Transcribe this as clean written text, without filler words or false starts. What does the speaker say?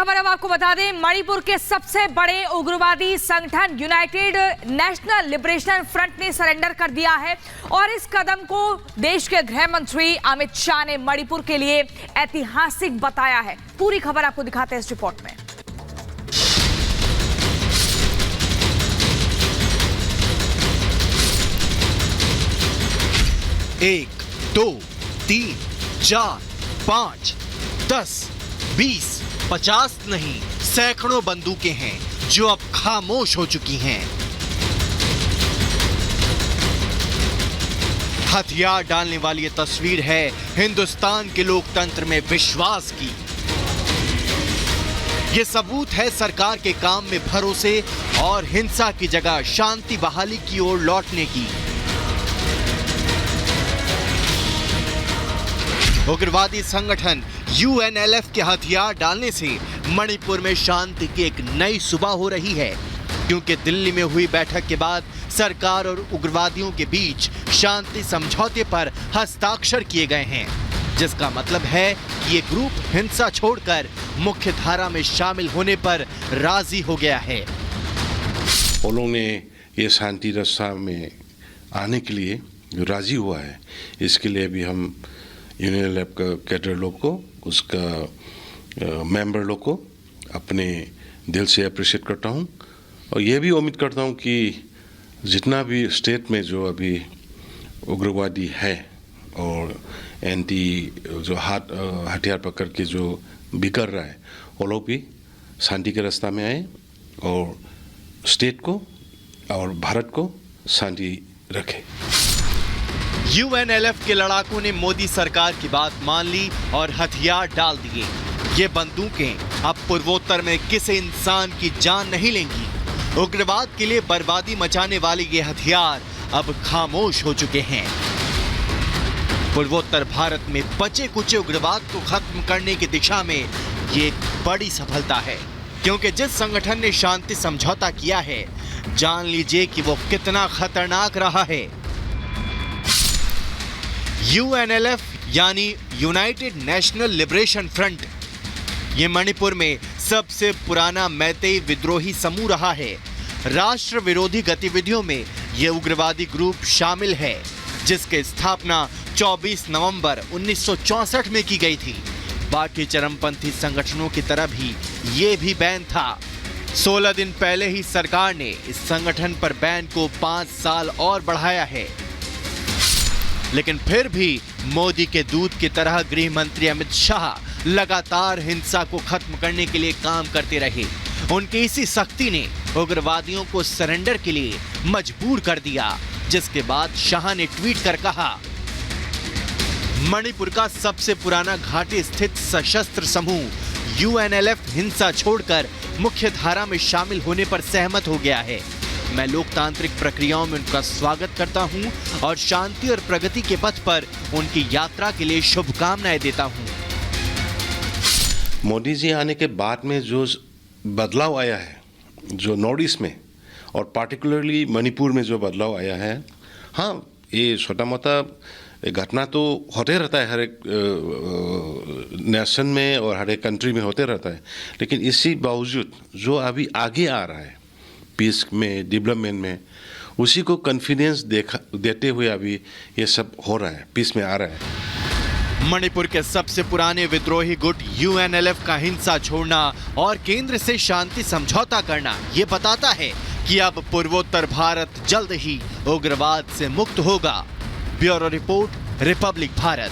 खबर अब आपको बता दें, मणिपुर के सबसे बड़े उग्रवादी संगठन यूनाइटेड नेशनल लिबरेशन फ्रंट ने सरेंडर कर दिया है और इस कदम को देश के गृह मंत्री अमित शाह ने मणिपुर के लिए ऐतिहासिक बताया है। पूरी खबर आपको दिखाते हैं इस रिपोर्ट में। एक, दो, 3, 4, 5, 10, 20, 50 नहीं, सैकड़ों बंदूकें हैं जो अब खामोश हो चुकी हैं। हथियार डालने वाली ये तस्वीर है हिंदुस्तान के लोकतंत्र में विश्वास की। ये सबूत है सरकार के काम में भरोसे और हिंसा की जगह शांति बहाली की ओर लौटने की। उग्रवादी संगठन यूएनएलएफ के हथियार डालने से मणिपुर में शांति की एक नई सुबह हो रही है, क्योंकि दिल्ली में हुई बैठक के बाद सरकार और उग्रवादियों के बीच शांति समझौते पर हस्ताक्षर किए गए हैं, जिसका मतलब है कि ये ग्रुप हिंसा छोड़कर मुख्य धारा में शामिल होने पर राजी हो गया है। उन्होंने ये शांति रास्ता में आने के लिए जो राजी हुआ है, इसके लिए भी हम यूएनएलएफ का कैडर लोग को, उसका मेंबर लोग को अपने दिल से अप्रिशिएट करता हूँ और ये भी उम्मीद करता हूँ कि जितना भी स्टेट में जो अभी उग्रवादी है और एंटी जो हथियार पकड़ के जो बिकर रहा है, वो लोग भी शांति के रास्ता में आए और स्टेट को और भारत को शांति रखे। यूएनएलएफ के लड़ाकों ने मोदी सरकार की बात मान ली और हथियार डाल दिए। ये बंदूकें अब पूर्वोत्तर में किसी इंसान की जान नहीं लेंगी। उग्रवाद के लिए बर्बादी मचाने वाले ये हथियार अब खामोश हो चुके हैं। पूर्वोत्तर भारत में बचे कुचे उग्रवाद को खत्म करने की दिशा में ये एक बड़ी सफलता है, क्योंकि जिस संगठन ने शांति समझौता किया है, जान लीजिए कि वो कितना खतरनाक रहा है। यूएनएलएफ यानी यूनाइटेड नेशनल लिबरेशन फ्रंट, ये मणिपुर में सबसे पुराना मैतेई विद्रोही समूह रहा है। राष्ट्र विरोधी गतिविधियों में ये उग्रवादी ग्रुप शामिल है, जिसकी स्थापना 24 नवंबर 1964 में की गई थी। बाकी चरमपंथी संगठनों की तरह भी ये भी बैन था। 16 दिन पहले ही सरकार ने इस संगठन पर बैन को 5 साल और बढ़ाया है, लेकिन फिर भी मोदी के दूध की तरह गृह मंत्री अमित शाह लगातार हिंसा को खत्म करने के लिए काम करते रहे। उनकी इसी सख्ती ने उग्रवादियों को सरेंडर के लिए मजबूर कर दिया, जिसके बाद शाह ने ट्वीट कर कहा, मणिपुर का सबसे पुराना घाटी स्थित सशस्त्र समूह यूएनएलएफ हिंसा छोड़कर मुख्य धारा में शामिल होने पर सहमत हो गया है। मैं लोकतांत्रिक प्रक्रियाओं में उनका स्वागत करता हूं और शांति और प्रगति के पथ पर उनकी यात्रा के लिए शुभकामनाएं देता हूं। मोदी जी आने के बाद में जो बदलाव आया है, जो नॉर्थ ईस्ट में और पार्टिकुलरली मणिपुर में जो बदलाव आया है, हाँ, ये छोटा मोटा घटना तो होते रहता है, हर एक नेशन में और हर एक कंट्री में होते रहता है, लेकिन इसी बावजूद जो अभी आगे आ रहा है पीस में, डेवलपमेंट में, उसी को कॉन्फिडेंस देते हुए अभी ये सब हो रहा है, पीस में आ रहा है। मणिपुर के सबसे पुराने विद्रोही गुट यूएनएलएफ का हिंसा छोड़ना और केंद्र से शांति समझौता करना ये बताता है कि अब पूर्वोत्तर भारत जल्द ही उग्रवाद से मुक्त होगा। Bureau report, Republic Bharat.